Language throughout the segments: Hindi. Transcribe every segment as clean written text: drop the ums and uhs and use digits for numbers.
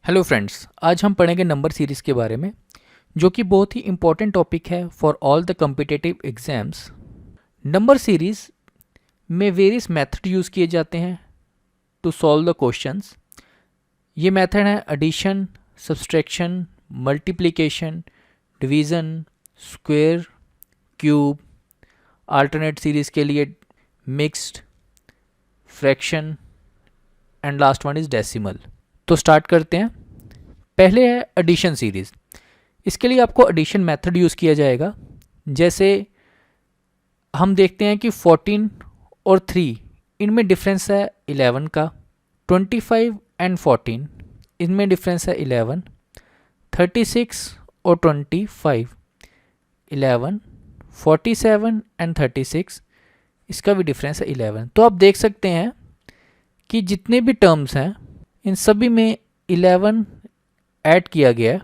हेलो फ्रेंड्स, आज हम पढ़ेंगे नंबर सीरीज़ के बारे में, जो कि बहुत ही इम्पोर्टेंट टॉपिक है for all the competitive exams. Number series में वेरियस मेथड यूज़ किए जाते हैं टू सॉल्व द क्वेश्चंस। ये मेथड है addition, subtraction, multiplication, division, square, cube. Alternate series के लिए mixed, fraction and last one is decimal. तो स्टार्ट करते हैं। पहले है एडिशन सीरीज़। इसके लिए आपको एडिशन मेथड यूज़ किया जाएगा। जैसे हम देखते हैं कि 14 और 3 इनमें डिफरेंस है 11 का, 25 एंड 14 इनमें डिफरेंस है 11, 36 और 25 11, 47 एंड 36 इसका भी डिफरेंस है 11। तो आप देख सकते हैं कि जितने भी टर्म्स हैं इन सभी में 11 ऐड किया गया है,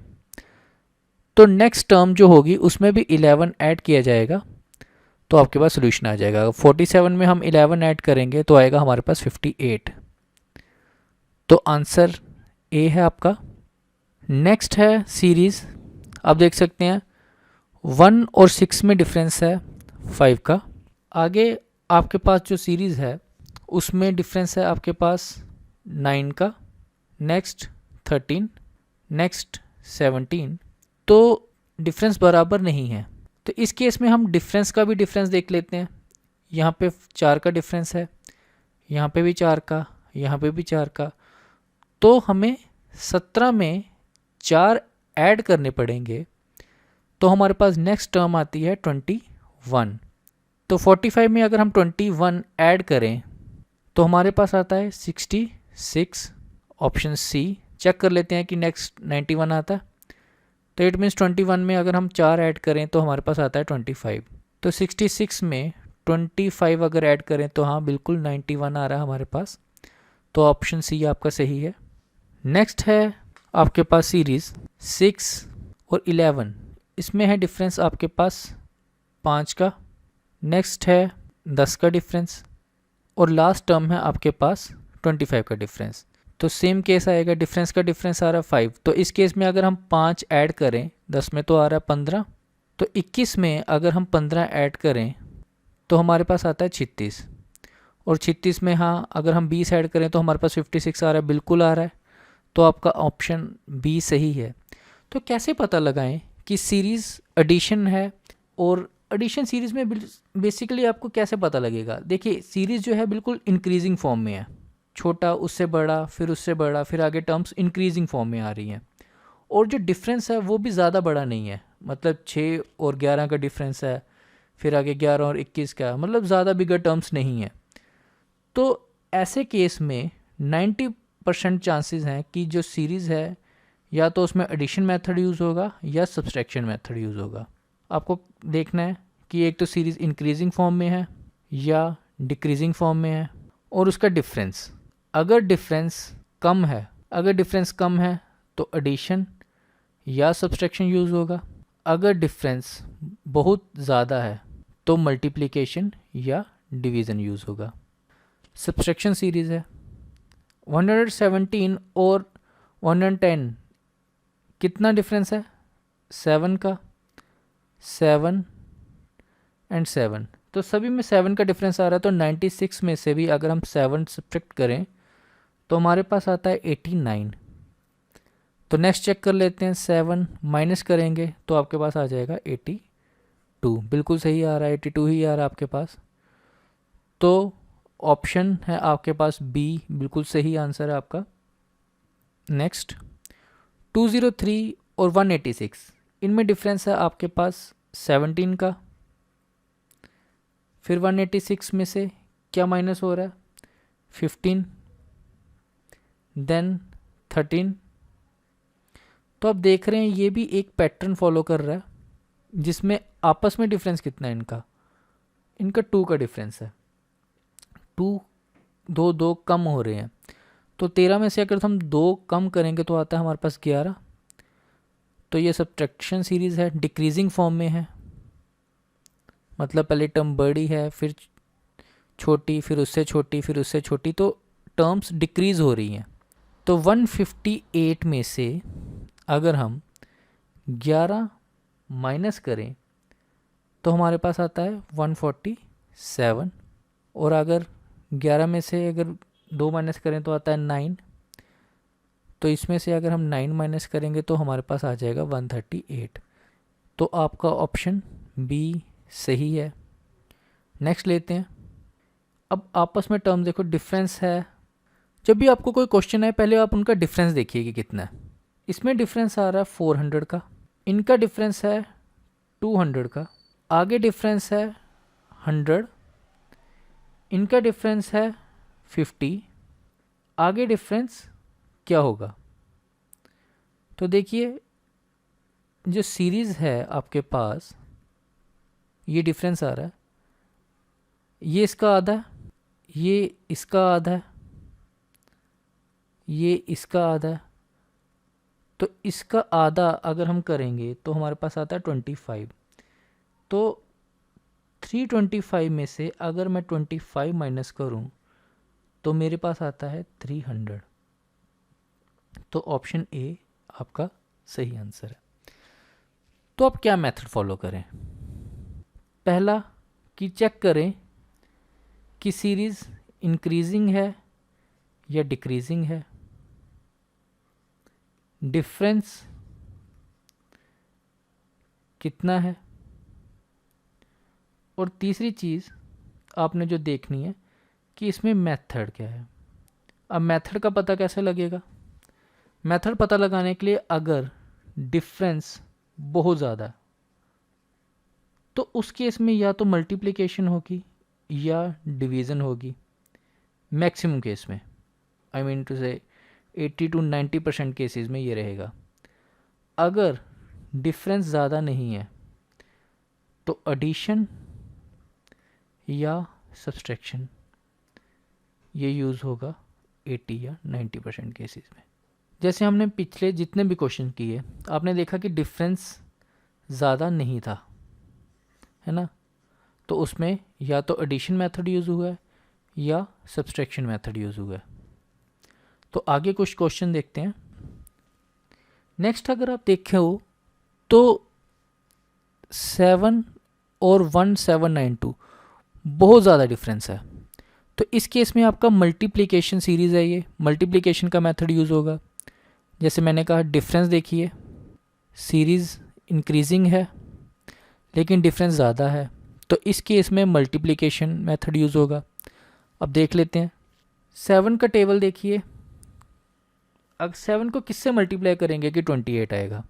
तो नेक्स्ट टर्म जो होगी उसमें भी 11 ऐड किया जाएगा, तो आपके पास सोल्यूशन आ जाएगा। 47 में हम 11 ऐड करेंगे तो आएगा हमारे पास 58। तो आंसर ए है आपका। नेक्स्ट है सीरीज़। आप देख सकते हैं 1 और 6 में डिफरेंस है 5 का। आगे आपके पास जो सीरीज़ है उसमें डिफरेंस है आपके पास 9 का, नेक्स्ट 13, नेक्स्ट 17। तो डिफरेंस बराबर नहीं है, तो इस केस में हम डिफरेंस का भी डिफरेंस देख लेते हैं। यहाँ पे 4 का डिफरेंस है, यहाँ पे भी 4 का, यहाँ पे भी 4 का। तो हमें 17 में 4 ऐड करने पड़ेंगे, तो हमारे पास नेक्स्ट टर्म आती है 21। तो 45 में अगर हम 21 ऐड करें तो हमारे पास आता है 66। Option C. चेक कर लेते हैं कि नेक्स्ट 91 आता है। तो इट मीन्स 21 में अगर हम 4 ऐड करें तो हमारे पास आता है 25। तो 66 में 25 अगर ऐड करें तो हाँ बिल्कुल 91 आ रहा है हमारे पास। तो ऑप्शन सी आपका सही है। नेक्स्ट है आपके पास सीरीज़ 6 और 11। इसमें है डिफरेंस आपके पास 5 का, नेक्स्ट है 10 का डिफरेंस, और लास्ट टर्म है आपके पास 25 का डिफरेंस। तो सेम केस आएगा, डिफरेंस का डिफरेंस आ रहा है 5। तो इस केस में अगर हम 5 ऐड करें, 10 में तो आ रहा है 15, तो 21 में अगर हम 15 ऐड करें तो हमारे पास आता है 36, और 36 में हाँ अगर हम 20 ऐड करें तो हमारे पास 56 आ रहा है, बिल्कुल आ रहा है। तो आपका ऑप्शन बी सही है। तो कैसे पता लगाएं कि सीरीज़ एडिशन है? और एडिशन सीरीज़ में बेसिकली आपको कैसे पता लगेगा? देखिए सीरीज़ जो है बिल्कुल इंक्रीजिंग फॉर्म में है, छोटा उससे बड़ा, फिर उससे बड़ा, फिर आगे टर्म्स इंक्रीजिंग फॉर्म में आ रही हैं। और जो डिफरेंस है वो भी ज़्यादा बड़ा नहीं है, मतलब 6 और 11 का डिफरेंस है, फिर आगे 11 और 21 का, मतलब ज़्यादा बिगर टर्म्स नहीं है। तो ऐसे केस में 90% चांसेस हैं कि जो सीरीज़ है या तो उसमें एडिशन मेथड यूज़ होगा या सब्सट्रैक्शन मेथड यूज़ होगा। आपको देखना है कि एक तो सीरीज़ इंक्रीजिंग फॉर्म में है या डिक्रीजिंग फॉर्म में है, और उसका डिफरेंस अगर डिफरेंस कम है, अगर डिफरेंस कम है तो एडिशन या सब्सट्रैक्शन यूज़ होगा। अगर डिफरेंस बहुत ज़्यादा है तो मल्टीप्लिकेशन या डिवीज़न यूज़ होगा। सब्सट्रैक्शन सीरीज़ है 117 और 110, कितना डिफरेंस है? 7 का, 7 एंड 7। तो सभी में 7 का डिफरेंस आ रहा है, तो 96 में से भी अगर हम 7 सब्ट्रैक्ट करें तो हमारे पास आता है 89। तो नेक्स्ट चेक कर लेते हैं, 7 माइनस करेंगे तो आपके पास आ जाएगा 82। बिल्कुल सही आ रहा है, 82 ही आ रहा है आपके पास। तो ऑप्शन है आपके पास बी, बिल्कुल सही आंसर है आपका। नेक्स्ट 203 और 186, इनमें डिफरेंस है आपके पास 17 का। फिर 186 में से क्या माइनस हो रहा है? 15, देन 13। तो आप देख रहे हैं ये भी एक पैटर्न फॉलो कर रहा है, जिसमें आपस में डिफरेंस कितना है इनका? इनका 2 का डिफरेंस है। 2 2 कम हो रहे हैं, तो 13 में से अगर हम 2 कम करेंगे तो आता है हमारे पास 11। तो ये सब्ट्रैक्शन सीरीज़ है, डिक्रीजिंग फॉर्म में है, मतलब पहले टर्म बड़ी है, फिर छोटी, फिर उससे छोटी, फिर उससे छोटी, तो टर्म्स डिक्रीज़ हो रही हैं। तो 158 में से अगर हम 11 माइनस करें तो हमारे पास आता है 147, और अगर 11 में से अगर 2 माइनस करें तो आता है 9, तो इसमें से अगर हम 9 माइनस करेंगे तो हमारे पास आ जाएगा 138। तो आपका ऑप्शन बी सही है। नेक्स्ट लेते हैं। अब आपस में टर्म देखो, डिफरेंस है। जब भी आपको कोई क्वेश्चन है पहले आप उनका डिफरेंस देखिए कि कितना है। इसमें डिफरेंस आ रहा है 400 का, इनका डिफरेंस है 200 का, आगे डिफरेंस है 100, इनका डिफरेंस है 50, आगे डिफरेंस क्या होगा? तो देखिए जो सीरीज़ है आपके पास, ये डिफरेंस आ रहा है, ये इसका आधा है, ये इसका आधा है, ये इसका आधा है, तो इसका आधा अगर हम करेंगे तो हमारे पास आता है 25। तो 325 में से अगर मैं 25 माइनस करूं तो मेरे पास आता है 300। तो ऑप्शन ए आपका सही आंसर है। तो अब क्या मेथड फॉलो करें? पहला कि चेक करें कि सीरीज़ इंक्रीजिंग है या डिक्रीजिंग है, डिफरेंस कितना है, और तीसरी चीज़ आपने जो देखनी है कि इसमें मेथड क्या है। अब मेथड का पता कैसे लगेगा? मेथड पता लगाने के लिए अगर डिफरेंस बहुत ज़्यादा तो उस केस में या तो मल्टीप्लिकेशन होगी या डिवीज़न होगी। मैक्सिमम केस में, आई मीन टू से 80 to 90% केसेस में ये रहेगा। अगर डिफरेंस ज़्यादा नहीं है तो एडिशन या सब्सट्रैक्शन ये यूज़ होगा 80 या 90% केसेस में। जैसे हमने पिछले जितने भी क्वेश्चन किए आपने देखा कि डिफरेंस ज़्यादा नहीं था, है ना, तो उसमें या तो एडिशन मेथड यूज़ हुआ है या सब्सट्रैक्शन मेथड यूज़ हुआ है। तो आगे कुछ क्वेश्चन देखते हैं। नेक्स्ट अगर आप देखे हो तो 7 और 1792 बहुत ज़्यादा डिफरेंस है। तो इस केस में आपका मल्टीप्लिकेशन सीरीज़ है, ये मल्टीप्लिकेशन का मेथड यूज़ होगा। जैसे मैंने कहा डिफरेंस देखिए, सीरीज़ इंक्रीजिंग है लेकिन डिफरेंस ज़्यादा है, तो इस केस में मल्टीप्लिकेशन मेथड यूज़ होगा। अब देख लेते हैं 7 का टेबल देखिए। अब 7 को किससे मल्टीप्लाई करेंगे कि 28 आएगा?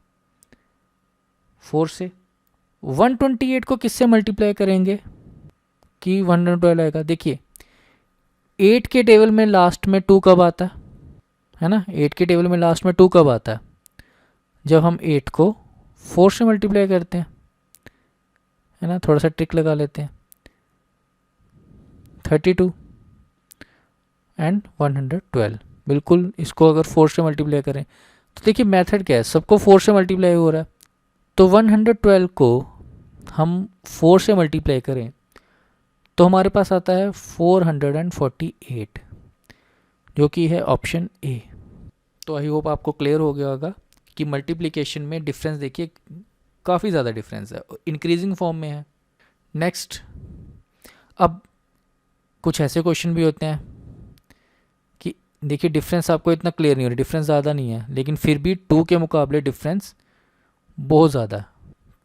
4 से। 128 को किससे मल्टीप्लाई करेंगे कि 112 आएगा? देखिए 8 के टेबल में लास्ट में 2 कब आता है ना? 8 के टेबल में लास्ट में 2 कब आता है? जब हम 8 को 4 से मल्टीप्लाई करते हैं, है ना। थोड़ा सा ट्रिक लगा लेते हैं। 32 एंड 112, बिल्कुल इसको अगर 4 से मल्टीप्लाई करें तो देखिए मेथड क्या है, सबको 4 से मल्टीप्लाई हो रहा है। तो 112 को हम 4 से मल्टीप्लाई करें तो हमारे पास आता है 448, जो कि है ऑप्शन ए। तो आई होप आपको क्लियर हो गया होगा कि मल्टीप्लिकेशन में डिफरेंस देखिए काफ़ी ज़्यादा डिफरेंस है, इंक्रीजिंग फॉर्म में है। नेक्स्ट, अब कुछ ऐसे क्वेश्चन भी होते हैं कि देखिए डिफरेंस आपको इतना क्लियर नहीं हो रहा, डिफरेंस ज़्यादा नहीं है लेकिन फिर भी 2 के मुकाबले डिफरेंस बहुत ज़्यादा है।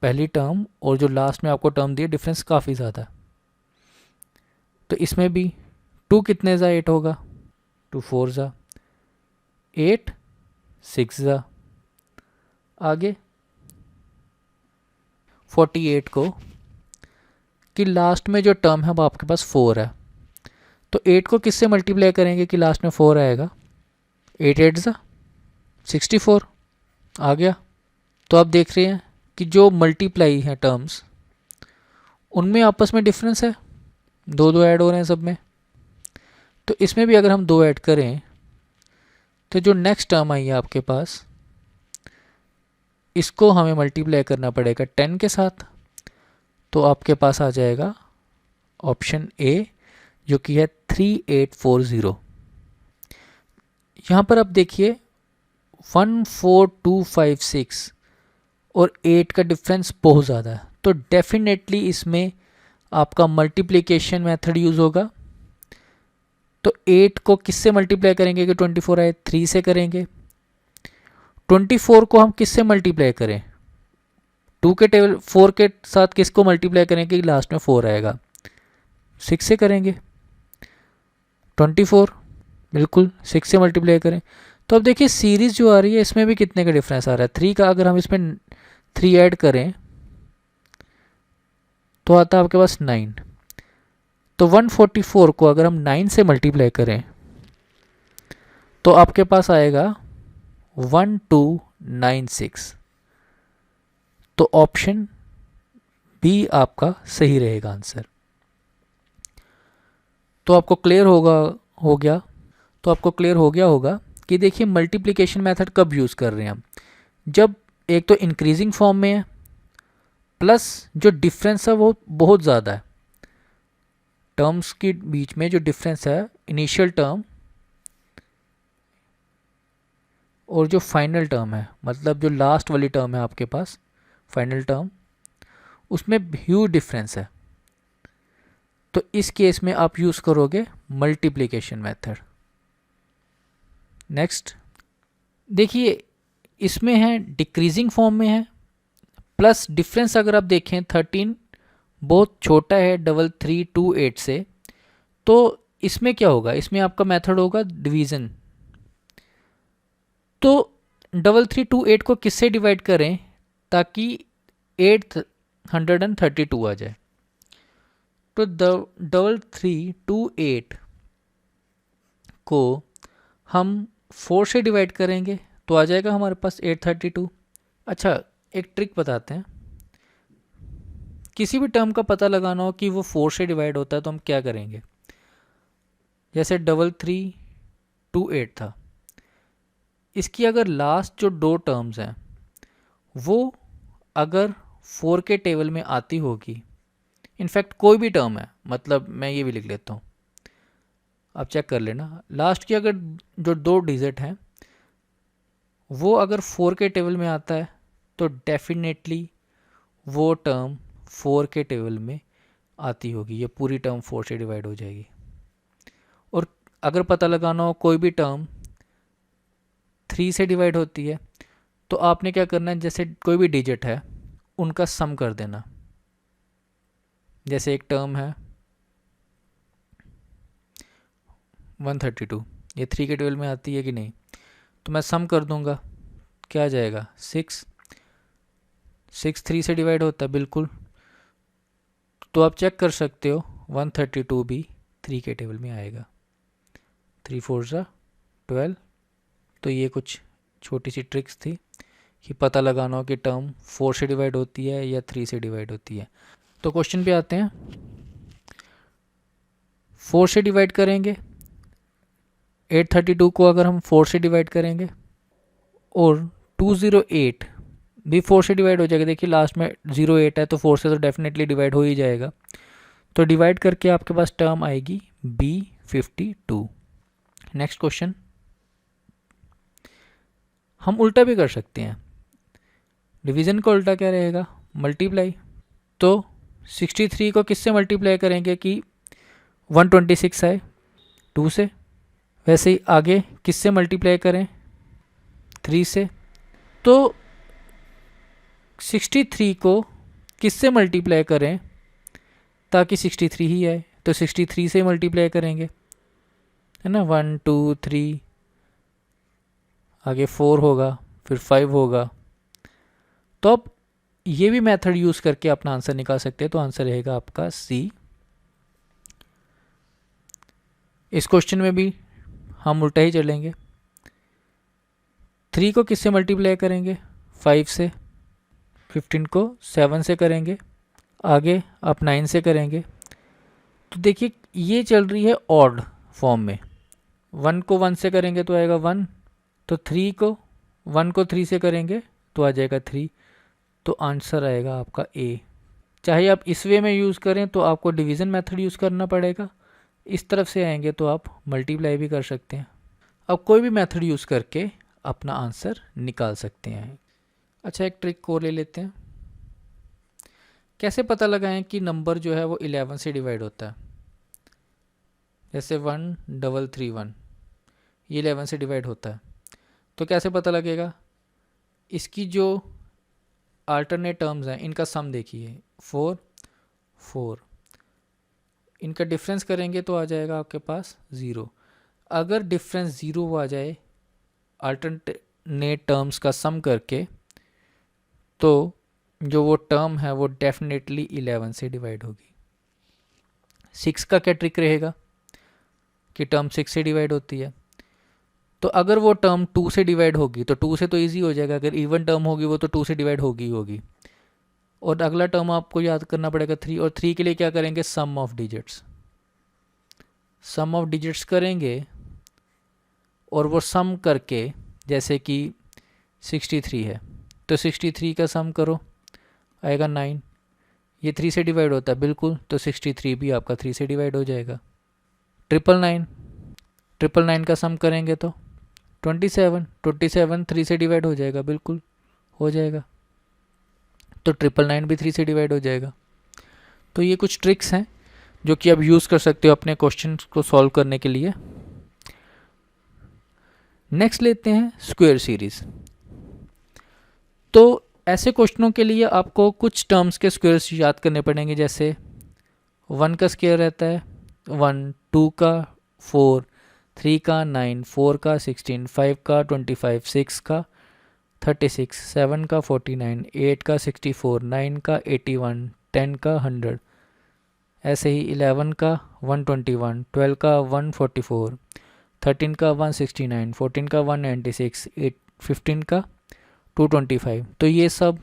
पहली टर्म और जो लास्ट में आपको टर्म दिए डिफरेंस काफ़ी ज़्यादा है। तो इसमें भी 2 कितने ज़ा 8 होगा? 2 4 ज़ा 8, 6 ज़ा, आगे 48 को कि लास्ट में जो टर्म है वो आपके पास 4 है, तो 8 को किससे मल्टीप्लाई करेंगे कि लास्ट में 4 आएगा? 8 8 ज़ा 64 आ गया। तो आप देख रहे हैं कि जो मल्टीप्लाई है टर्म्स उनमें आपस में डिफरेंस है, 2 2 ऐड हो रहे हैं सब में। तो इसमें भी अगर हम 2 ऐड करें तो जो नेक्स्ट टर्म आई है आपके पास, इसको हमें मल्टीप्लाई करना पड़ेगा 10 के साथ, तो आपके पास आ जाएगा ऑप्शन ए, जो कि है 3840। यहाँ पर आप देखिए 14256 और 8 का डिफरेंस बहुत ज़्यादा है, तो डेफिनेटली इसमें आपका मल्टीप्लिकेशन मेथड यूज़ होगा। तो 8 को किससे मल्टीप्लाई करेंगे कि 24 आए? 3 से करेंगे। 24 को हम किससे मल्टीप्लाई करें? 2 के टेबल 4 के साथ किसको मल्टीप्लाई करेंगे कि लास्ट में 4 आएगा? 6 से करेंगे। 24 बिल्कुल 6 से मल्टीप्लाई करें। तो अब देखिए सीरीज़ जो आ रही है इसमें भी कितने का डिफरेंस आ रहा है? 3 का। अगर हम इसमें 3 ऐड करें तो आता है आपके पास 9। तो 144 को अगर हम 9 से मल्टीप्लाई करें तो आपके पास आएगा 1296। तो ऑप्शन बी आपका सही रहेगा आंसर। तो आपको क्लियर हो गया होगा कि देखिए मल्टीप्लिकेशन मेथड कब यूज़ कर रहे हैं हम? जब एक तो इंक्रीजिंग फॉर्म में है, प्लस जो डिफरेंस है वो बहुत ज़्यादा है। टर्म्स के बीच में जो डिफरेंस है इनिशियल टर्म और जो फाइनल टर्म है, मतलब जो लास्ट वाली टर्म है आपके पास फाइनल टर्म, उसमें ह्यूज डिफरेंस है। तो इस केस में आप यूज़ करोगे मल्टीप्लिकेशन मेथड। नेक्स्ट देखिए इसमें है डिक्रीजिंग फॉर्म में है, प्लस डिफरेंस अगर आप देखें 13 बहुत छोटा है 3328 से। तो इसमें क्या होगा? इसमें आपका मेथड होगा डिवीज़न। तो 3328 को किससे डिवाइड करें ताकि 832 आ जाए? तो 3328 को हम 4 से डिवाइड करेंगे तो आ जाएगा हमारे पास 832। अच्छा एक ट्रिक बताते हैं। किसी भी टर्म का पता लगाना हो कि वो 4 से डिवाइड होता है तो हम क्या करेंगे? जैसे 3328 था, इसकी अगर लास्ट जो 2 टर्म्स हैं वो अगर 4 के टेबल में आती होगी, इनफैक्ट कोई भी टर्म है, मतलब मैं ये भी लिख लेता हूँ, आप चेक कर लेना, लास्ट की अगर जो 2 डिजिट हैं वो अगर 4 के टेबल में आता है तो डेफिनेटली वो टर्म 4 के टेबल में आती होगी, ये पूरी टर्म 4 से डिवाइड हो जाएगी। और अगर पता लगाना हो कोई भी टर्म 3 से डिवाइड होती है तो आपने क्या करना है, जैसे कोई भी डिजिट है उनका सम कर देना। जैसे एक टर्म है 132, ये 3 के टेबल में आती है कि नहीं? तो मैं सम कर दूंगा, क्या आ जाएगा? 6 3 से डिवाइड होता है बिल्कुल। तो आप चेक कर सकते हो 132 भी 3 के टेबल में आएगा। 3 4 12। तो ये कुछ छोटी सी ट्रिक्स थी कि पता लगाना हो कि टर्म 4 से डिवाइड होती है या 3 से डिवाइड होती है। तो क्वेश्चन पे आते हैं। 4 से डिवाइड करेंगे, 832 को अगर हम 4 से डिवाइड करेंगे और 208 भी 4 से डिवाइड हो जाएगा। देखिए लास्ट में 08 है तो 4 से तो डेफिनेटली डिवाइड हो ही जाएगा। तो डिवाइड करके आपके पास टर्म आएगी B52। नेक्स्ट क्वेश्चन हम उल्टा भी कर सकते हैं। डिवीज़न का उल्टा क्या रहेगा? मल्टीप्लाई। तो 63 को किससे मल्टीप्लाई करेंगे कि 126 आए? 2 से। वैसे ही आगे किससे मल्टीप्लाई करें? 3 से। तो 63 को किससे मल्टीप्लाई करें ताकि 63 ही आए? तो 63 से मल्टीप्लाई करेंगे, है ना। 1 2 3, आगे 4 होगा, फिर 5 होगा। तो अब ये भी मेथड यूज़ करके अपना आंसर निकाल सकते हैं। तो आंसर रहेगा आपका सी। इस क्वेश्चन में भी हम उल्टा ही चलेंगे। 3 को किससे मल्टीप्लाई करेंगे? 5 से। 15 को 7 से करेंगे, आगे आप 9 से करेंगे। तो देखिए ये चल रही है ऑड फॉर्म में। 1 को 1 से करेंगे तो आएगा 1। तो 3 को 1 को 3 से करेंगे तो आ जाएगा 3। तो आंसर आएगा आपका ए। चाहे आप इस वे में यूज़ करें तो आपको डिवीज़न मेथड यूज़ करना पड़ेगा, इस तरफ से आएंगे तो आप मल्टीप्लाई भी कर सकते हैं। अब कोई भी मेथड यूज़ करके अपना आंसर निकाल सकते हैं। अच्छा, एक ट्रिक और ले लेते हैं। कैसे पता लगाएं कि नंबर जो है वो 11 से डिवाइड होता है? जैसे 1331 ये 11 से डिवाइड होता है, तो कैसे पता लगेगा? इसकी जो अल्टरनेट टर्म्स हैं इनका सम देखिए, 4 4, इनका डिफरेंस करेंगे तो आ जाएगा आपके पास 0। अगर डिफरेंस 0 आ जाए अल्टरनेट टर्म्स का सम करके, तो जो वो टर्म है वो डेफिनेटली 11 से डिवाइड होगी। 6 का क्या ट्रिक रहेगा कि टर्म 6 से डिवाइड होती है, तो अगर वो टर्म 2 से डिवाइड होगी तो 2 से तो इजी हो जाएगा, अगर इवन टर्म होगी वो तो 2 से डिवाइड होगी ही होगी। और अगला टर्म आपको याद करना पड़ेगा 3, और 3 के लिए क्या करेंगे? Sum of digits. Sum of digits करेंगे और वो सम करके, जैसे कि 63 है तो 63 का सम करो, आएगा 9। ये 3 से डिवाइड होता है बिल्कुल, तो 63 भी आपका 3 से डिवाइड हो जाएगा। 999 का सम करेंगे तो 27 3 से डिवाइड हो जाएगा, बिल्कुल हो जाएगा, तो 999 भी 3 से डिवाइड हो जाएगा। तो ये कुछ ट्रिक्स हैं जो कि आप यूज़ कर सकते हो अपने क्वेश्चन को सॉल्व करने के लिए। नेक्स्ट लेते हैं स्क्वायर सीरीज। तो ऐसे क्वेश्चनों के लिए आपको कुछ टर्म्स के स्क्वायर्स याद करने पड़ेंगे, जैसे 1 का स्क्वायर रहता है 1, 2 का 4, 3 का 9, 4 का 16, 5 का 25, 6 का 36, 7 का 49, 8 का 64, 9 का 81, 10 का 100, ऐसे ही 11 का 121, 12 का 144, 13 का 169, 14 का 196, 15 का 225। तो ये सब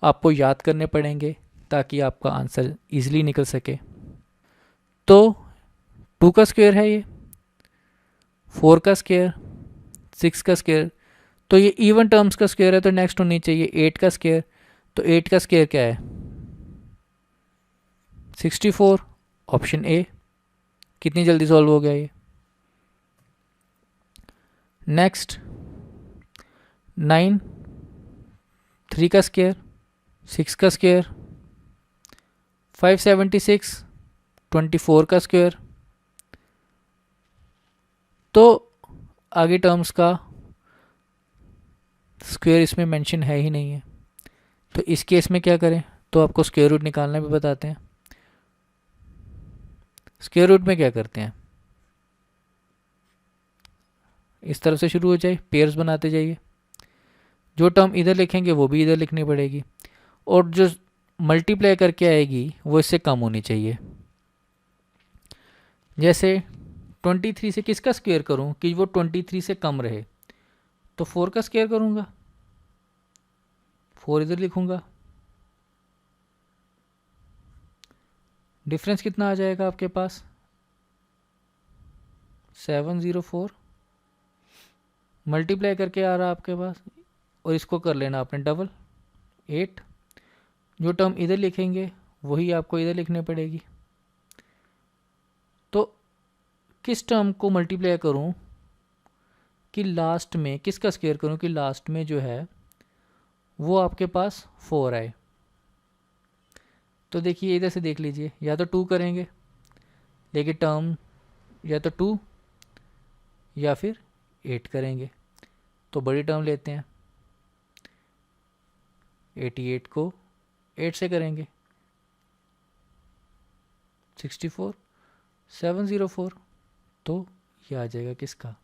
आपको याद करने पड़ेंगे ताकि आपका आंसर इजीली निकल सके। तो 2 का स्क्वायर है ये, 4 का स्क्वायर, 6 का स्क्वायर, तो ये इवन टर्म्स का स्क्वायर है तो नेक्स्ट होनी चाहिए 8 का स्क्वायर। तो 8 का स्क्वायर क्या है? 64, ऑप्शन ए। कितनी जल्दी सॉल्व हो गया ये। नेक्स्ट 9, 3 का स्क्वायर, 6 का स्क्वायर, 576, 24 का स्क्वायर। तो आगे टर्म्स का स्क्वायर इसमें मेंशन है ही नहीं है, तो इस केस में क्या करें? तो आपको स्क्वायर रूट निकालना भी बताते हैं। स्क्वायर रूट में क्या करते हैं? इस तरफ से शुरू हो जाए, पेयर्स बनाते जाइए, जो टर्म इधर लिखेंगे वो भी इधर लिखनी पड़ेगी, और जो मल्टीप्लाई करके आएगी वो इससे कम होनी चाहिए। जैसे 23 से किसका स्क्वायर करूं कि वो 23 से कम रहे? तो 4 का स्क्वायर करूंगा, 4 इधर लिखूंगा, डिफरेंस कितना आ जाएगा आपके पास? 704, मल्टीप्लाई करके आ रहा आपके पास, और इसको कर लेना आपने डबल, 8। जो टर्म इधर लिखेंगे वही आपको इधर लिखने पड़ेगी। तो किस टर्म को मल्टीप्लाई करूं कि लास्ट में, किसका स्क्वायर करूं कि लास्ट में जो है वो आपके पास 4 आए? तो देखिए इधर से देख लीजिए, या तो 2 करेंगे, लेकिन टर्म या तो 2 या फिर 8 करेंगे। तो बड़ी टर्म लेते हैं, 88 को 8 से करेंगे, 64, 704, तो ये आ जाएगा किसका?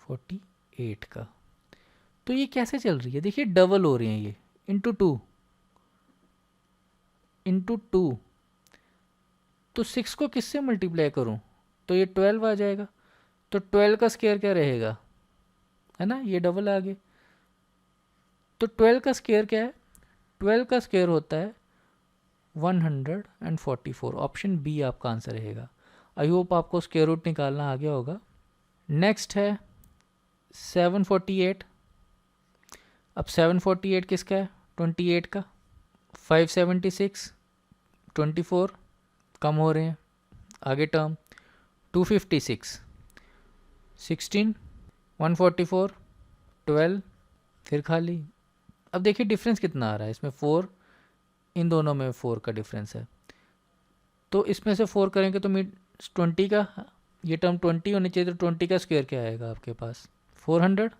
48 का। तो ये कैसे चल रही है? देखिए डबल हो रही है ये, इंटू 2 इंटू 2। तो 6 को किससे मल्टीप्लाई करूं? तो ये 12 आ जाएगा। तो 12 का स्क्वायर क्या रहेगा? है ना, ये डबल आ गए। तो 12 का स्क्वायर क्या है? 12 का स्क्वायर होता है 144। ऑप्शन बी आपका आंसर रहेगा। आई होप आपको स्क्वायर रूट निकालना आ गया होगा। नेक्स्ट है 748। अब 748 किसका है? 28 का। 576, 24 कम हो रहे हैं। आगे टर्म 256, 16, 144, 12, फिर खाली। अब देखिए डिफरेंस कितना आ रहा है इसमें, 4, इन दोनों में 4 का डिफरेंस है। तो इसमें से 4 करेंगे तो मिड 20 का, ये टर्म 20 होनी चाहिए, तो 20 का स्क्वायर क्या आएगा आपके पास 400।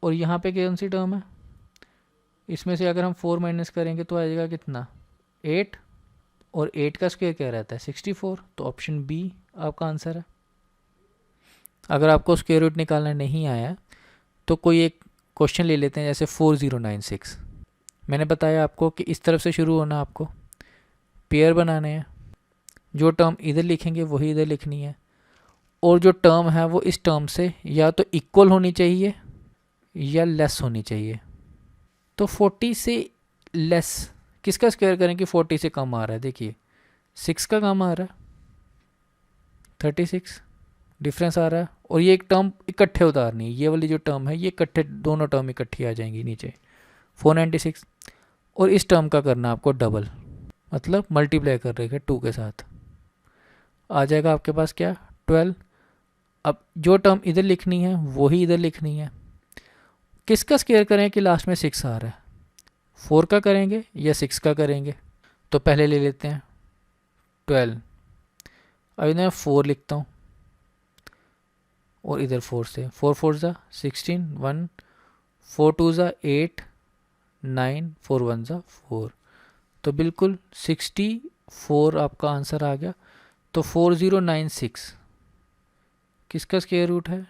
और यहाँ पे कौन सी टर्म है, इसमें से अगर हम 4 माइनस करेंगे तो आएगा कितना 8, और 8 का स्क्वायर क्या रहता है 64। तो ऑप्शन बी आपका आंसर है। अगर आपको स्क्वायर रूट निकालना नहीं आया तो कोई एक क्वेश्चन ले लेते हैं, जैसे 4096। मैंने बताया आपको कि इस तरफ से शुरू होना, आपको पेयर बनाने हैं, जो टर्म इधर लिखेंगे वही इधर लिखनी है, और जो टर्म है वो इस टर्म से या तो इक्वल होनी चाहिए या लेस होनी चाहिए। तो 40 से लेस किसका स्क्वायर करें कि 40 से कम आ रहा है, देखिए 6 का कम आ रहा है, 36 डिफरेंस आ रहा है, और ये एक टर्म इकट्ठे उतारनी है, ये वाली जो टर्म है ये इकट्ठे, दोनों टर्म इकट्ठी आ जाएंगी नीचे 496, और इस टर्म का करना आपको डबल, मतलब मल्टीप्लाई कर रहेगा 2 के साथ, आ जाएगा आपके पास क्या 12। अब जो टर्म इधर लिखनी है वही इधर लिखनी है। किसका स्क्वायर करें कि लास्ट में 6 आ रहा है, 4 का करेंगे या 6 का करेंगे। तो पहले ले लेते हैं 12, अब इधर 4 लिखता हूँ और इधर 4 से, 4 4 ज़ा 16, 1 4 2 ज़ा 8, 9 4 1 ज़ा 4, तो बिल्कुल 64 आपका आंसर आ गया। तो 4096 किसका स्क्वायर रूट है,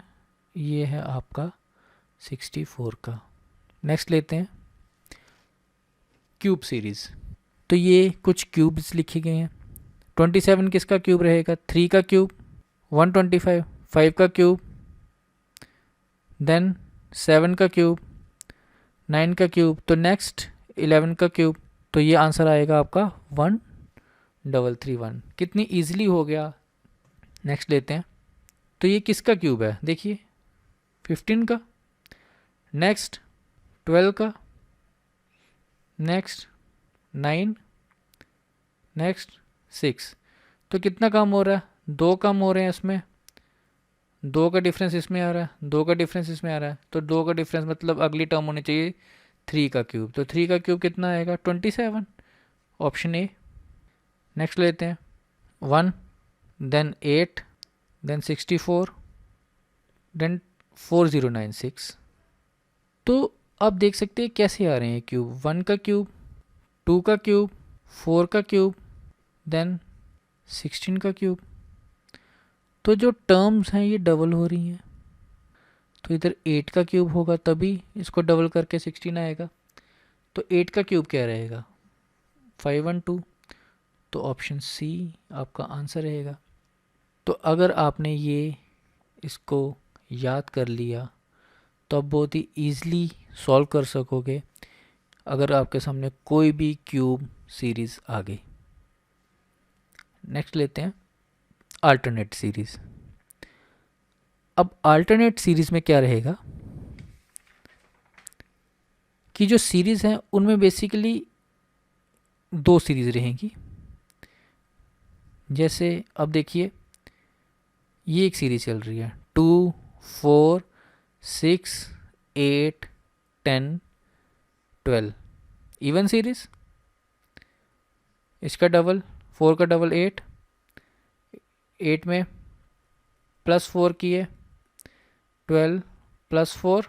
ये है आपका 64 का। नेक्स्ट लेते हैं क्यूब सीरीज़। तो ये कुछ क्यूब्स लिखे गए हैं। 27 किसका क्यूब रहेगा, 3 का क्यूब, 125 5 का क्यूब, देन 7 का क्यूब, 9 का क्यूब, तो नेक्स्ट 11 का क्यूब। तो ये आंसर आएगा आपका 1331। कितनी ईजिली हो गया। नेक्स्ट लेते हैं, तो ये किसका क्यूब है, देखिए 15 का, नेक्स्ट 12 का, नेक्स्ट 9, नेक्स्ट 6। तो कितना कम हो रहा है, 2 कम हो रहे हैं इसमें, 2 का डिफरेंस इसमें आ रहा है, 2 का डिफरेंस इसमें आ रहा है, तो 2 का डिफरेंस मतलब अगली टर्म होनी चाहिए 3 का क्यूब। तो 3 का क्यूब कितना आएगा 27, ऑप्शन ए। नेक्स्ट लेते हैं 1, देन 8, देन 64, देन 4096। तो आप देख सकते हैं कैसे आ रहे हैं क्यूब, 1 का क्यूब, 2 का क्यूब, 4 का क्यूब, देन 16 का क्यूब। तो जो टर्म्स हैं ये डबल हो रही हैं, तो इधर 8 का क्यूब होगा तभी इसको डबल करके 16 आएगा। तो 8 का क्यूब क्या रहेगा 512, तो ऑप्शन सी आपका आंसर रहेगा। तो अगर आपने ये इसको याद कर लिया तो आप बहुत ही ईज़िली सॉल्व कर सकोगे अगर आपके सामने कोई भी क्यूब सीरीज़ आ गई। नेक्स्ट लेते हैं अल्टरनेट सीरीज़। अब अल्टरनेट सीरीज़ में क्या रहेगा कि जो सीरीज़ हैं उनमें बेसिकली 2 सीरीज़ रहेंगी। जैसे अब देखिए ये एक सीरीज़ चल रही है 2 4 6 8 10 12, इवन सीरीज़, इसका डबल 4 का डबल 8, 8 में +4 किए 12 +4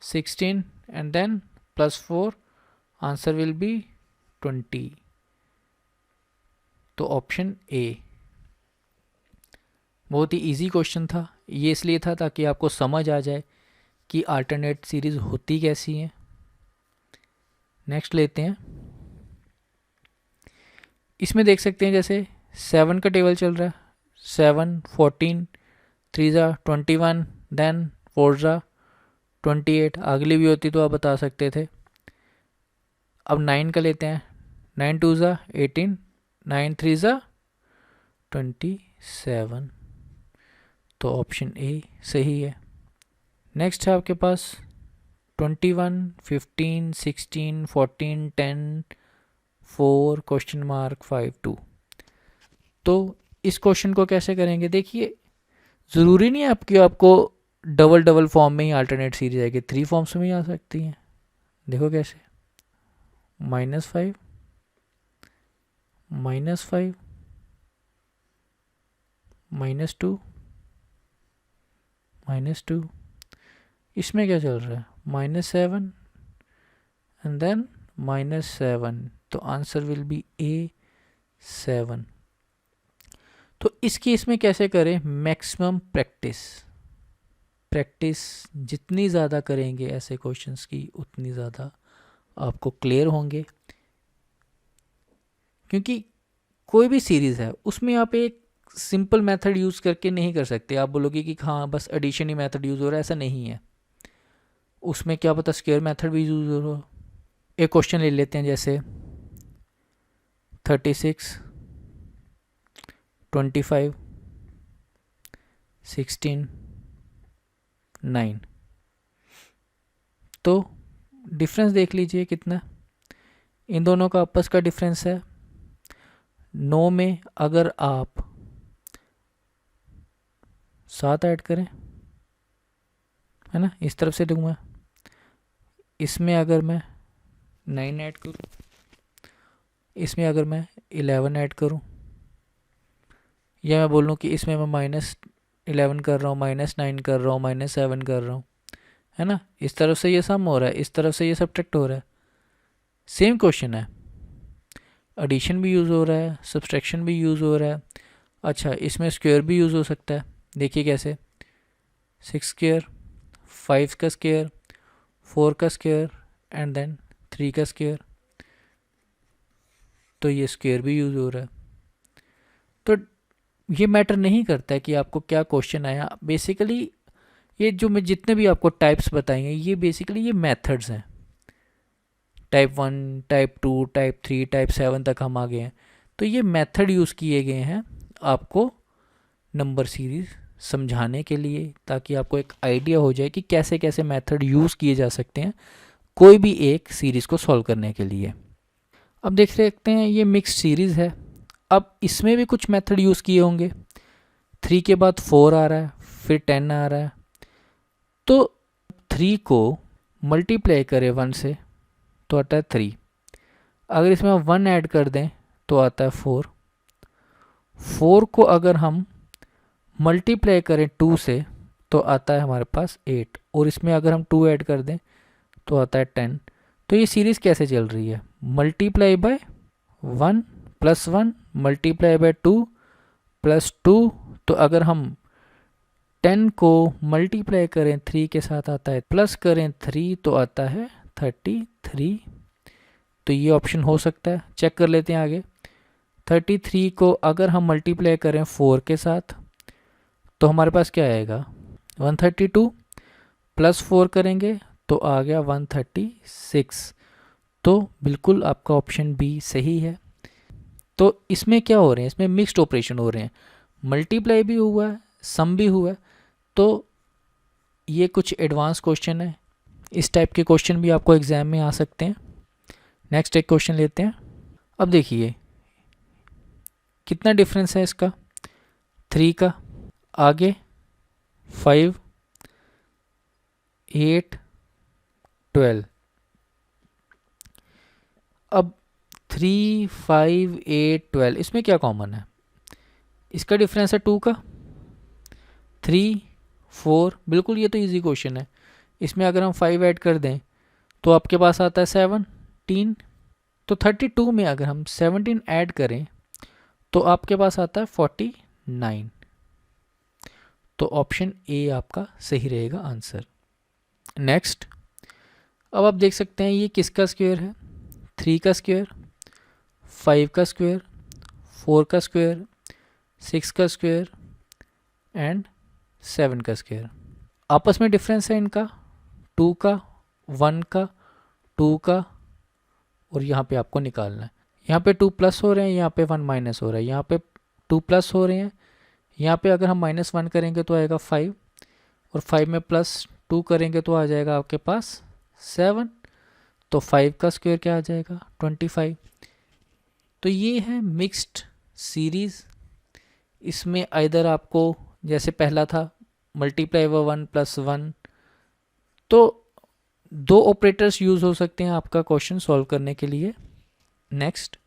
16 and then +4, answer will be 20। तो ऑप्शन ए। बहुत ही इजी क्वेश्चन था, ये इसलिए था ताकि आपको समझ आ जाए कि अल्टरनेट सीरीज़ होती कैसी हैं। नेक्स्ट लेते हैं, इसमें देख सकते हैं जैसे 7 का टेबल चल रहा है, 7 14 3 ज़ा 21, देन 4 ज़ा 28, अगली भी होती तो आप बता सकते थे। अब 9 का लेते हैं, 9 2 ज़ा 18, 9 3 ज़ा 27, तो ऑप्शन ए सही है। नेक्स्ट है आपके पास 21 15 16 14 10 4 क्वेश्चन मार्क 5 2। तो इस क्वेश्चन को कैसे करेंगे, देखिए ज़रूरी नहीं है आपको डबल डबल फॉर्म में ही अल्टरनेट सीरीज आएगी, 3 फॉर्म्स में ही आ सकती हैं। देखो कैसे, -5 -5 -2 -2, इसमें क्या चल रहा है, -7 एंड देन -7, तो आंसर विल बी A7। तो इस केस में कैसे करें, मैक्सिमम प्रैक्टिस जितनी ज़्यादा करेंगे ऐसे क्वेश्चंस की उतनी ज़्यादा आपको क्लियर होंगे, क्योंकि कोई भी सीरीज़ है उसमें आप एक सिंपल मेथड यूज़ करके नहीं कर सकते। आप बोलोगे कि हाँ बस एडिशन ही मेथड यूज़ हो रहा है, ऐसा नहीं है, उसमें क्या पता स्क्वायर मेथड भी यूज़ हो रहा हो। एक क्वेश्चन ले लेते हैं, जैसे 36 25 16 9, तो डिफरेंस देख लीजिए कितना, इन दोनों का आपस का डिफरेंस है 9 में अगर आप 7 ऐड करें, है ना, इस तरफ से दूंगा, इसमें अगर मैं 9 ऐड करूँ, इसमें अगर मैं 11 ऐड करूँ, या मैं बोलूँ कि इसमें मैं -11 कर रहा हूँ, -9 कर रहा हूँ, -7 कर रहा हूँ, है ना, इस तरफ से ये सम हो रहा है, इस तरफ से ये सब्ट्रैक्ट हो रहा है। सेम क्वेश्चन है, एडिशन भी यूज़ हो रहा है, सब्सट्रैक्शन भी यूज़ हो रहा है। अच्छा, इसमें स्क्वायर भी यूज़ हो सकता है, देखिए कैसे, 6 स्क्वायर, 5 का स्क्वायर, 4 का स्क्वायर एंड देन 3 का स्क्वायर, तो ये स्क्वायर भी यूज़ हो रहा है। तो ये मैटर नहीं करता है कि आपको क्या क्वेश्चन आया, बेसिकली ये जो मैं जितने भी आपको टाइप्स बताएंगे ये बेसिकली ये मेथड्स हैं, टाइप 1, टाइप 2, टाइप 3, टाइप 7 तक हम आ गए हैं। तो ये मेथड यूज़ किए गए हैं आपको नंबर सीरीज़ समझाने के लिए, ताकि आपको एक आइडिया हो जाए कि कैसे कैसे मेथड यूज़ किए जा सकते हैं कोई भी एक सीरीज़ को सॉल्व करने के लिए। अब देख सकते हैं ये मिक्स्ड सीरीज़ है, अब इसमें भी कुछ मेथड यूज़ किए होंगे। 3 के बाद 4 आ रहा है, फिर 10 आ रहा है, तो 3 को मल्टीप्लाई करें 1 से तो आता है 3, अगर इसमें हम 1 ऐड कर दें तो आता है 4, 4 को अगर हम मल्टीप्लाई करें 2 से तो आता है हमारे पास 8, और इसमें अगर हम 2 ऐड कर दें तो आता है 10। तो ये सीरीज़ कैसे चल रही है, multiply by 1 plus 1 multiply by 2 plus 2, तो अगर हम 10 को मल्टीप्लाई करें 3 के साथ आता है, प्लस करें 3 तो आता है 33। तो ये ऑप्शन हो सकता है, चेक कर लेते हैं आगे। 33 को अगर हम मल्टीप्लाई करें 4 के साथ तो हमारे पास क्या आएगा, 132, प्लस 4 करेंगे तो आ गया 136। तो बिल्कुल आपका ऑप्शन बी सही है। तो इसमें क्या हो रहे हैं, इसमें मिक्स्ड ऑपरेशन हो रहे हैं, मल्टीप्लाई भी हुआ है, सम भी हुआ है। तो ये कुछ एडवांस क्वेश्चन है, इस टाइप के क्वेश्चन भी आपको एग्जाम में आ सकते हैं। नेक्स्ट एक क्वेश्चन लेते हैं। अब देखिए कितना डिफरेंस है इसका, 3 का, आगे 5 8 12, अब 3 5 8 12 इसमें क्या कॉमन है, इसका डिफरेंस है 2 का, 3 4, बिल्कुल ये तो इजी क्वेश्चन है। इसमें अगर हम 5 ऐड कर दें तो आपके पास आता है 17, तो 32 में अगर हम 17 ऐड करें तो आपके पास आता है 49। तो ऑप्शन ए आपका सही रहेगा आंसर। नेक्स्ट, अब आप देख सकते हैं ये किसका स्क्वायर है, 3 का स्क्वायर, 5 का स्क्वायर, 4 का स्क्वायर, 6 का स्क्वायर एंड 7 का स्क्वायर। आपस में डिफरेंस है इनका 2 का, 1 का, 2 का, और यहाँ पे आपको निकालना है। यहाँ पे 2 प्लस हो रहे हैं, यहाँ पे 1 माइनस हो रहा है, यहाँ पे 2 प्लस हो रहे हैं, यहाँ पे अगर हम -1 करेंगे तो आएगा 5, और 5 में +2 करेंगे तो आ जाएगा आपके पास 7। तो 5 का स्क्वायर क्या आ जाएगा, 25। तो ये है मिक्स्ड सीरीज़, इसमें आइदर आपको जैसे पहला था मल्टीप्लाई ओवर 1 प्लस 1, तो 2 ऑपरेटर्स यूज़ हो सकते हैं आपका क्वेश्चन सॉल्व करने के लिए। नेक्स्ट,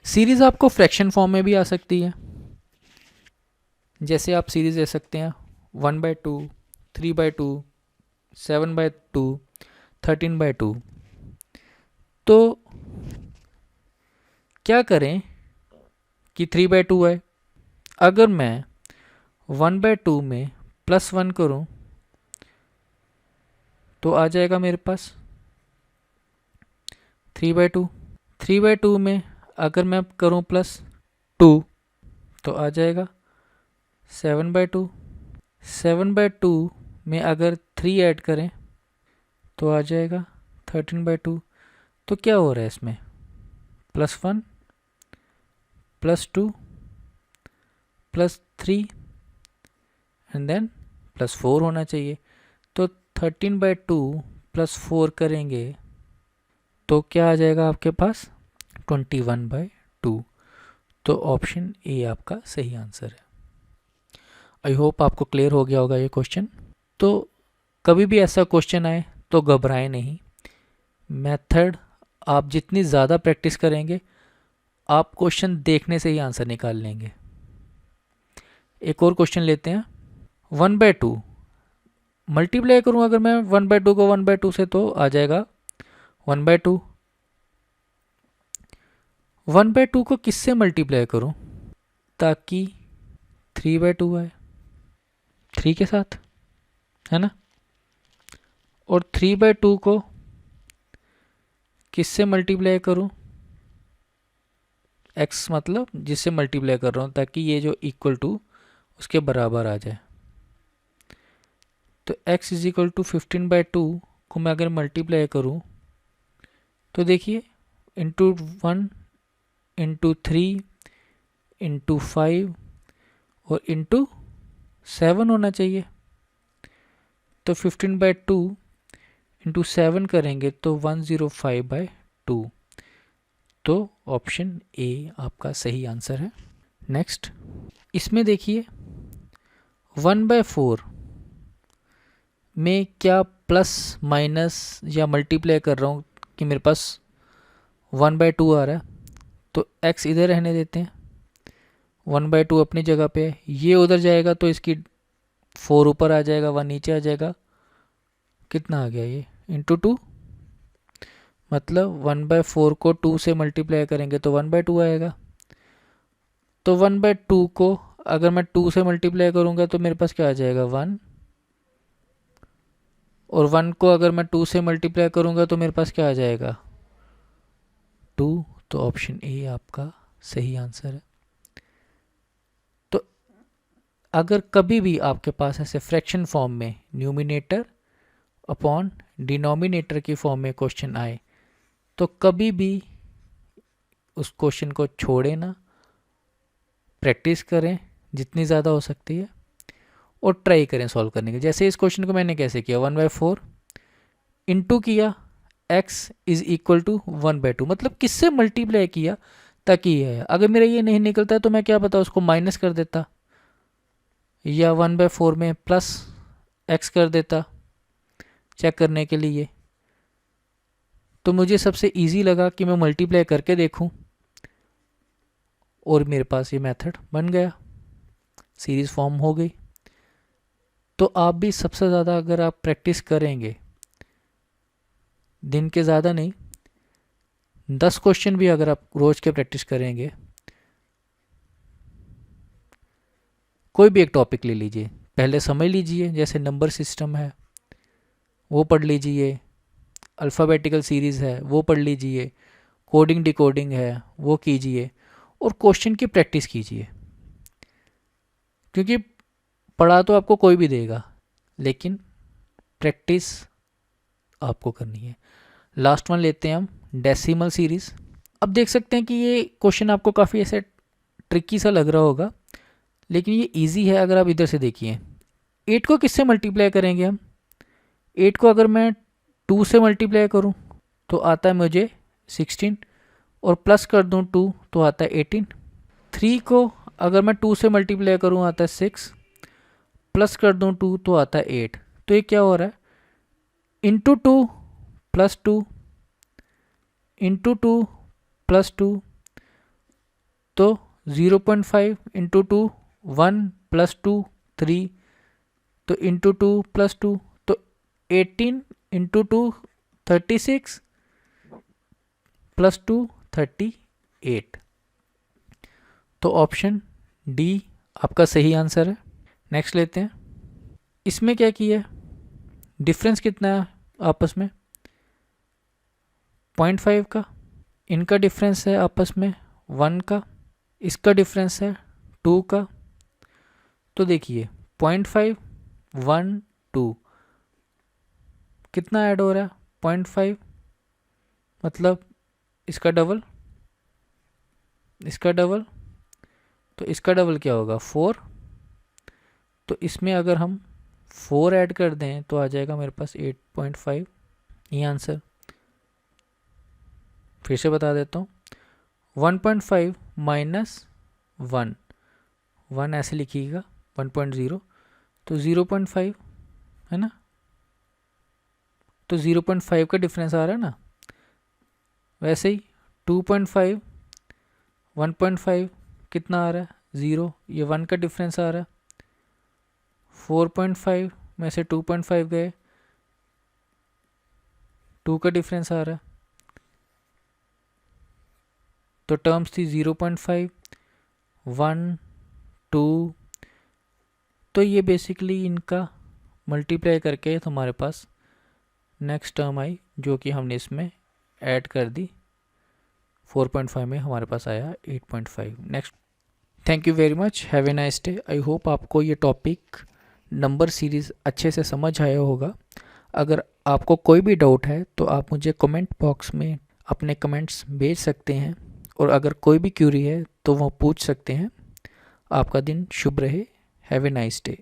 सीरीज़ आपको फ्रैक्शन फॉर्म में भी आ सकती है। जैसे आप सीरीज़ ले सकते हैं 1/2, 3/2, 7/2, 13/2। तो क्या करें कि 3/2 है, अगर मैं 1/2 में +1 करूं तो आ जाएगा मेरे पास 3/2। 3/2 में अगर मैं करूं +2 तो आ जाएगा 7/2। 7/2 में अगर 3 ऐड करें तो आ जाएगा 13/2। तो क्या हो रहा है इसमें, +1 +2 +3 एंड देन +4 होना चाहिए। तो 13/2 +4 करेंगे तो क्या आ जाएगा आपके पास 21/2। तो ऑप्शन ए आपका सही आंसर है। आई होप आपको क्लियर हो गया होगा ये क्वेश्चन। तो कभी भी ऐसा क्वेश्चन आए तो घबराएं नहीं। मेथड आप जितनी ज़्यादा प्रैक्टिस करेंगे आप क्वेश्चन देखने से ही आंसर निकाल लेंगे। एक और क्वेश्चन लेते हैं। 1/2 मल्टीप्लाई करूँ अगर मैं 1/2 को 1/2 से तो आ जाएगा 1/2। 1/2 को किससे मल्टीप्लाई करूँ ताकि 3/2 आए, 3 के साथ, है ना। और 3/2 को किससे मल्टीप्लाई करूँ, x मतलब जिससे मल्टीप्लाई कर रहा हूँ ताकि ये जो इक्वल टू उसके बराबर आ जाए। तो x = 15/2 को मैं अगर मल्टीप्लाई करूँ तो देखिए इंटू 1 इंटू 3 इंटू 5 और इंटू 7 होना चाहिए। तो 15/2 इंटू 7 करेंगे तो 105/2। तो ऑप्शन ए आपका सही आंसर है। नेक्स्ट, इसमें देखिए 1/4 में क्या प्लस माइनस या मल्टीप्लाई कर रहा हूँ कि मेरे पास 1/2 आ रहा है, तो x इधर रहने देते हैं, 1/2 अपनी जगह पे है। ये उधर जाएगा तो इसकी 4 ऊपर आ जाएगा, 1 नीचे आ जाएगा। कितना आ गया ये इंटू 2, मतलब 1/4 को 2 से मल्टीप्लाई करेंगे तो 1/2 आएगा। तो 1/2 को अगर मैं 2 से मल्टीप्लाई करूँगा तो मेरे पास क्या आ जाएगा 1, और 1 को अगर मैं 2 से मल्टीप्लाई करूँगा तो मेरे पास क्या आ जाएगा 2। तो ऑप्शन ए आपका सही आंसर है। तो अगर कभी भी आपके पास ऐसे फ्रैक्शन फॉर्म में न्यूमिनेटर अपॉन डिनोमिनेटर की फॉर्म में क्वेश्चन आए तो कभी भी उस क्वेश्चन को छोड़े ना, प्रैक्टिस करें जितनी ज़्यादा हो सकती है और ट्राई करें सॉल्व करने की। जैसे इस क्वेश्चन को मैंने कैसे किया, 1/4 इंटू किया x = 1/2, मतलब किससे मल्टीप्लाई किया ताकि ये है। अगर मेरा ये नहीं निकलता तो मैं क्या पता उसको माइनस कर देता या 1/4 में प्लस x कर देता चेक करने के लिए। तो मुझे सबसे इजी लगा कि मैं मल्टीप्लाई करके देखूं और मेरे पास ये मेथड बन गया, सीरीज फॉर्म हो गई। तो आप भी सबसे ज़्यादा अगर आप प्रैक्टिस करेंगे, दिन के ज़्यादा नहीं 10 क्वेश्चन भी अगर आप रोज़ के प्रैक्टिस करेंगे, कोई भी एक टॉपिक ले लीजिए, पहले समझ लीजिए, जैसे नंबर सिस्टम है वो पढ़ लीजिए, अल्फ़ाबेटिकल सीरीज़ है वो पढ़ लीजिए, कोडिंग डिकोडिंग है वो कीजिए और क्वेश्चन की प्रैक्टिस कीजिए। क्योंकि पढ़ा तो आपको कोई भी देगा लेकिन प्रैक्टिस आपको करनी है। लास्ट वन लेते हैं हम, डेसिमल सीरीज़। अब देख सकते हैं कि ये क्वेश्चन आपको काफ़ी ऐसे ट्रिकी सा लग रहा होगा लेकिन ये इजी है। अगर आप इधर से देखिए 8 को किससे मल्टीप्लाई करेंगे हम, 8 को अगर मैं 2 से मल्टीप्लाई करूं तो आता है मुझे 16 और प्लस कर दूं 2 तो आता है 18। 3 को अगर मैं 2 से मल्टीप्लाई करूँ आता है 6, प्लस कर दूँ 2 तो आता है 8। तो ये क्या हो रहा है, इंटू 2 प्लस 2 इंटू 2 प्लस 2, तो 0.5 इंटू 2 1 प्लस 2 3, तो इंटू 2 प्लस 2, तो 18 इंटू 2 36 प्लस 2 38। तो ऑप्शन डी आपका सही आंसर है। नेक्स्ट लेते हैं। इसमें क्या किया है, डिफरेंस कितना है आपस में, 0.5 का। इनका डिफरेंस है आपस में 1 का, इसका डिफरेंस है 2 का। तो देखिए 0.5 1 2 कितना ऐड हो रहा है, 0.5 मतलब इसका डबल, इसका डबल, तो इसका डबल क्या होगा 4। तो इसमें अगर हम 4 ऐड कर दें तो आ जाएगा मेरे पास 8.5, ये आंसर। फिर से बता देता हूँ, 1.5 माइनस 1 ऐसे लिखिएगा 1.0, तो 0.5 है ना, तो 0.5 का डिफरेंस आ रहा है ना। वैसे ही 2.5 1.5 कितना आ रहा है 0, ये 1 का डिफरेंस आ रहा है। 4.5 में से 2.5 गए, 2 का डिफरेंस आ रहा है। तो टर्म्स थी 0.5 1 2, तो ये बेसिकली इनका मल्टीप्लाई करके हमारे पास नेक्स्ट टर्म आई, जो कि हमने इसमें ऐड कर दी। 4.5 में हमारे पास आया 8.5। Next, thank you very much, have a nice day. I hope आपको ये टॉपिक नंबर सीरीज़ अच्छे से समझ आया होगा। अगर आपको कोई भी डाउट है तो आप मुझे कमेंट बॉक्स में अपने कमेंट्स भेज सकते हैं, और अगर कोई भी क्यूरी है तो वो पूछ सकते हैं। आपका दिन शुभ रहे। Have a nice day.